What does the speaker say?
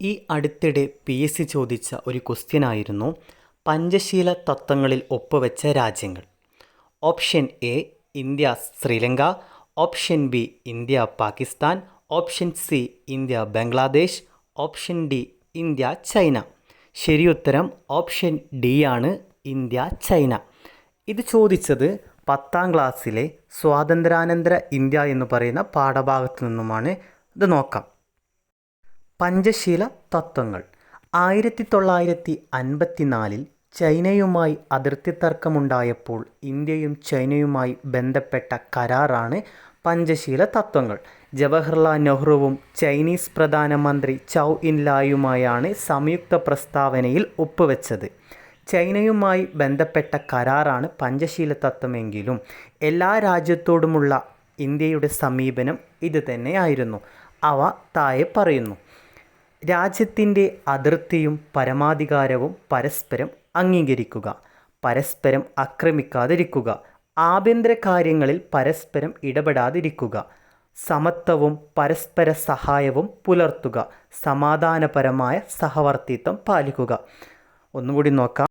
ഈ അടുത്തിടെ PSC ചോദിച്ച ഒരു ക്വസ്റ്റ്യനായിരുന്നു പഞ്ചശീല തത്വങ്ങളിൽ ഒപ്പുവെച്ച രാജ്യങ്ങൾ. Option A India Sri Lanka, option B India Pakistan, option C India Bangladesh, option D India China. ശരിയുത്തരം ഓപ്ഷൻ ഡി ആണ്, ഇന്ത്യ ചൈന. ഇത് ചോദിച്ചത് 10ാം ക്ലാസ്സിലെ സ്വാതന്ത്ര്യാനന്തര ഇന്ത്യ എന്ന് പറയുന്ന പാഠഭാഗത്തു നിന്നുമാണ്. ഇത് നോക്കാം. പഞ്ചശീല തത്വങ്ങൾ 1954 ചൈനയുമായി അതിർത്തി തർക്കമുണ്ടായപ്പോൾ ഇന്ത്യയും ചൈനയുമായി ബന്ധപ്പെട്ട കരാറാണ് പഞ്ചശീല തത്വങ്ങൾ. ജവഹർലാൽ നെഹ്റുവും ചൈനീസ് പ്രധാനമന്ത്രി ചൗ ഇൻ ലായുമായാണ് സംയുക്ത പ്രസ്താവനയിൽ ഒപ്പുവെച്ചത്. ചൈനയുമായി ബന്ധപ്പെട്ട കരാറാണ് പഞ്ചശീല തത്വമെങ്കിലും എല്ലാ രാജ്യത്തോടുമുള്ള ഇന്ത്യയുടെ സമീപനം ഇത് തന്നെയായിരുന്നു. അവ താഴെ പറയുന്നു. രാജ്യത്തിൻ്റെ അതിർത്തിയും പരമാധികാരവും പരസ്പരം അംഗീകരിക്കുക, പരസ്പരം ആക്രമിക്കാതിരിക്കുക, ആഭ്യന്തര കാര്യങ്ങളിൽ പരസ്പരം ഇടപെടാതിരിക്കുക, സമത്വവും പരസ്പര സഹായവും പുലർത്തുക, സമാധാനപരമായ സഹവർത്തിത്വം പാലിക്കുക. ഒന്നുകൂടി നോക്കാം.